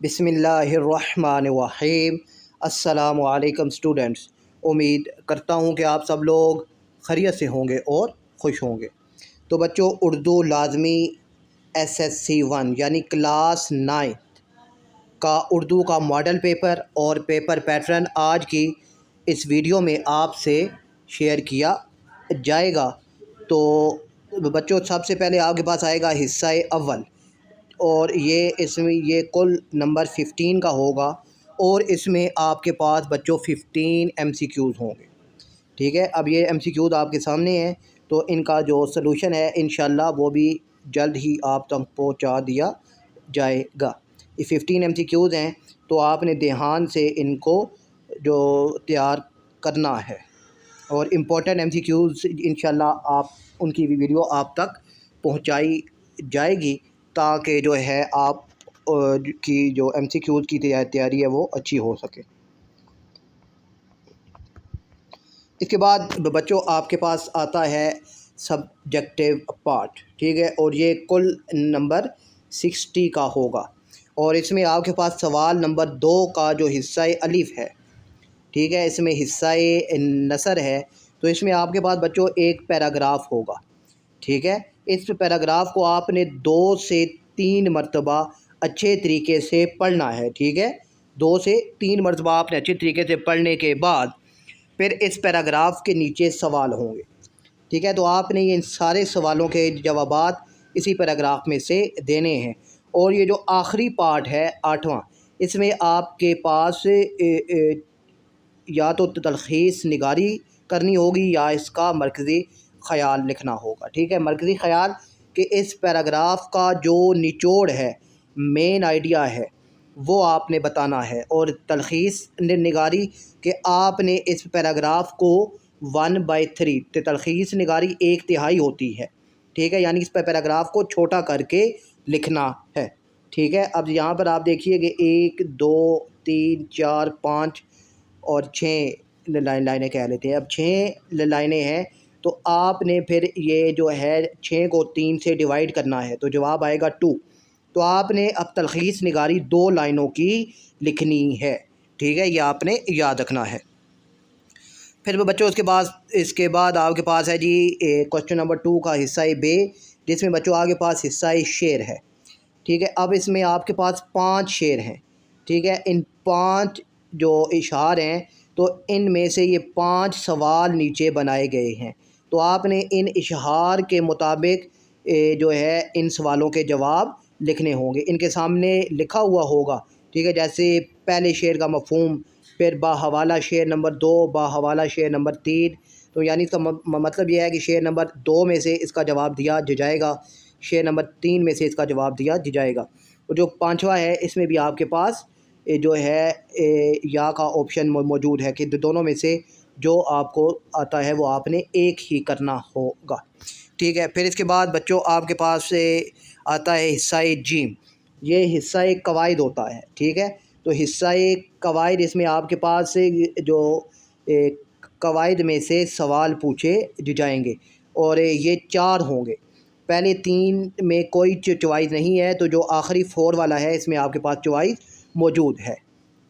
बिस्मिल्लाहिर्रहमानिर्रहीम। अस्सलामु अलैकुम स्टूडेंट्स। उम्मीद करता हूँ कि आप सब लोग खैरियत से होंगे और खुश होंगे। तो बच्चों, उर्दू लाजमी SSC 1 यानी क्लास 9 का उर्दू का मॉडल पेपर और पेपर पैटर्न आज की इस वीडियो में आपसे शेयर किया जाएगा। तो बच्चों, सबसे पहले आपके पास आएगा हिस्सा अव्वल, और ये कुल नंबर 15 का होगा, और इसमें आपके पास बच्चों 15 MCQs होंगे। ठीक है, अब ये MCQs आपके सामने हैं, तो इनका जो सलूशन है इंशाल्लाह वो भी जल्द ही आप तक पहुंचा दिया जाएगा। ये 15 MCQs हैं, तो आपने ध्यान से इनको जो तैयार करना है, और इम्पोर्टेंट MCQs इंशाल्लाह आप उनकी भी वीडियो आप तक पहुंचाई जाएगी, ताकि जो है आप की जो MCQs की तैयारी है वो अच्छी हो सके। इसके बाद बच्चों आपके पास आता है सब्जेक्टिव पार्ट। ठीक है, और ये कुल नंबर 60 का होगा, और इसमें आपके पास सवाल नंबर 2 का जो हिस्सा अलिफ है, ठीक है, इसमें हिस्सा नसर है, तो इसमें आपके पास बच्चों एक पैराग्राफ होगा। ठीक है, इस पैराग्राफ को आपने 2 से 3 मरतबा अच्छे तरीके से पढ़ना है। ठीक है, 2 से 3 मरतबा आपने अच्छे तरीके से पढ़ने के बाद फिर इस पैराग्राफ के नीचे सवाल होंगे। ठीक है, तो आपने इन सारे सवालों के जवाबात इसी पैराग्राफ में से देने हैं। और ये जो आखिरी पार्ट है 8वां, इसमें आपके पास या तो तलखीस निगारी करनी होगी या इसका मरकज़ी ख़याल लिखना होगा। ठीक है, मरकज़ी ख़याल कि इस पैराग्राफ का जो निचोड़ है, मेन आइडिया है, वो आपने बताना है, और तलखीस निगारी कि आपने इस पैराग्राफ को 1/3 तलखीस निगारी 1/3 होती है। ठीक है, यानी इस पैराग्राफ को छोटा करके लिखना है। ठीक है, अब यहाँ पर आप देखिए कि 1 2 3 4 5 और 6 लाइनें कह लेते हैं। अब 6 लाइनें हैं, तो आपने फिर ये जो है 6 को 3 से डिवाइड करना है, तो जवाब आएगा 2। तो आपने अब तलखीस निगारी 2 लाइनों की लिखनी है। ठीक है, ये आपने याद रखना है। फिर बच्चों इसके बाद आपके पास है जी क्वेश्चन नंबर 2 का हिस्सा बे, जिसमें बच्चों आपके पास हिस्सा शेर है। ठीक है, अब इसमें आपके पास 5 शेर हैं। ठीक है, इन 5 जो इशार हैं, तो इनमें से ये 5 सवाल नीचे बनाए गए हैं, तो आपने इन इशार के मुताबिक जो है इन सवालों के जवाब लिखने होंगे। इनके सामने लिखा हुआ होगा। ठीक है, जैसे पहले शेर का मफहूम, फिर बाहवाला शेर नंबर 2, बाहवाला शेर नंबर 3, तो यानी इसका मतलब यह है कि शेर नंबर 2 में से इसका जवाब दिया जाएगा, शेर नंबर 3 में से इसका जवाब दिया जाएगा। और जो 5वां है, इसमें भी आपके पास जो है या का ऑप्शन मौजूद है कि दोनों में से जो आपको आता है वो आपने एक ही करना होगा। ठीक है, फिर इसके बाद बच्चों आपके पास आता है हिस्सा जीम। ये हिस्सा कवायद होता है। ठीक है, तो हिस्सा कवायद, इसमें आपके पास जो कवायद में से सवाल पूछे जाएंगे, और ये 4 होंगे। पहले 3 में कोई चॉइस नहीं है, तो जो आखिरी 4 वाला है इसमें आपके पास चॉइस मौजूद है।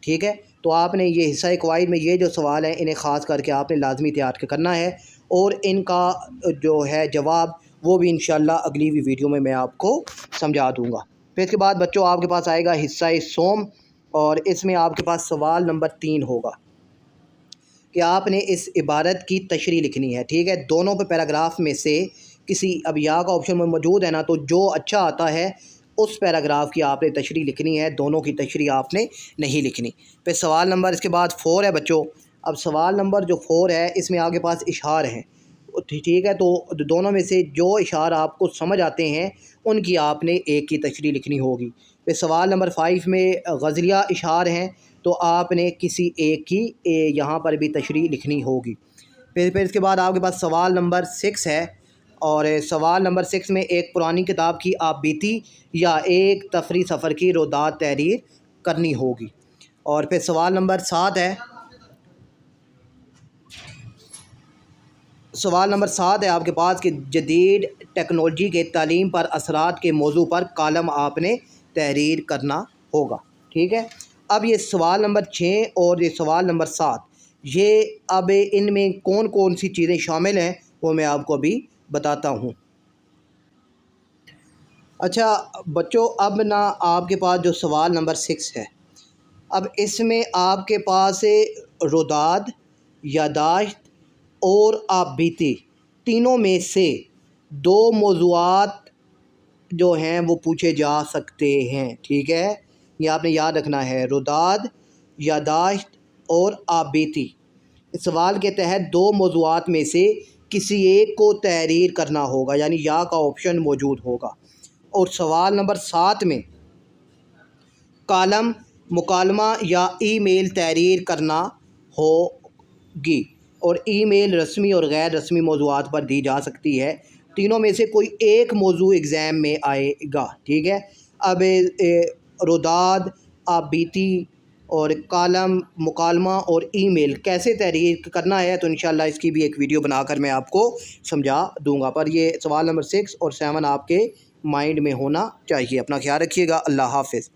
ठीक है, तो आपने ये हिस्सा कवायद में ये जो सवाल हैं इन्हें ख़ास करके आपने लाजमी तैयार करना है, और इनका जो है जवाब वो भी इंशाल्लाह अगली वीडियो में मैं आपको समझा दूँगा। फिर इसके बाद बच्चों आपके पास आएगा हिस्सा सोम, और इसमें आपके पास सवाल नंबर 3 होगा कि आपने इस इबारत की तशरीह लिखनी है। ठीक है, दोनों पे पैराग्राफ में से किसी, अब या का ऑप्शन में मौजूद है ना, तो जो अच्छा आता है उस पैराग्राफ की आपने तशरीह लिखनी है, दोनों की तशरीह आपने नहीं लिखनी। फिर सवाल नंबर इसके बाद 4 है बच्चों। अब सवाल नंबर जो 4 है, इसमें आपके पास इशार हैं। ठीक है, तो दोनों में से जो इशार आपको समझ आते हैं उनकी आपने एक की तशरीह लिखनी होगी। फिर सवाल नंबर 5 में गज़लिया इशार हैं, तो आपने किसी एक की यहाँ पर भी तशरीह लिखनी होगी। फिर इसके बाद आपके पास सवाल नंबर 6 है, और सवाल नंबर 6 में एक पुरानी किताब की आप बीती या एक तफरी सफ़र की रोदात तहरीर करनी होगी। और फिर सवाल नंबर 7 है, सवाल नंबर 7 है आपके पास कि जदीद टेक्नोलॉजी के तालीम पर असरात के मौजू पर कालम आपने तहरीर करना होगा। ٹھیک ہے. اب یہ سوال نمبر 6 اور یہ سوال نمبر 7، یہ اب ان میں کون کون سی چیزیں شامل ہیں وہ میں آپ کو ابھی بتاتا ہوں. اچھا بچوں، اب نا آپ کے پاس جو سوال نمبر 6 ہے، اب اس میں آپ کے پاس روداد، یادداشت اور آپ بیتی تینوں میں سے 2 موضوعات جو ہیں وہ پوچھے جا سکتے ہیں. ٹھیک ہے، یہ آپ نے یاد رکھنا ہے، روداد، یادداشت اور آپ بیتی. اس سوال کے تحت 2 موضوعات میں سے کسی ایک کو تحریر کرنا ہوگا، یعنی یا کا آپشن موجود ہوگا. اور سوال نمبر 7 میں کالم، مکالمہ یا ای میل تحریر کرنا ہوگی، اور ای میل رسمی اور غیر رسمی موضوعات پر دی جا سکتی ہے. تینوں میں سے کوئی ایک موضوع ایگزام میں آئے گا. ٹھیک ہے. اب روداد، آپ بیتی اور کالم، مکالمہ اور ای میل کیسے تحریر کرنا ہے تو انشاءاللہ اس کی بھی ایک ویڈیو بنا کر میں آپ کو سمجھا دوں گا. پر یہ سوال نمبر 6 اور 7 آپ کے مائنڈ میں ہونا چاہیے. اپنا خیال رکھیے گا. اللہ حافظ.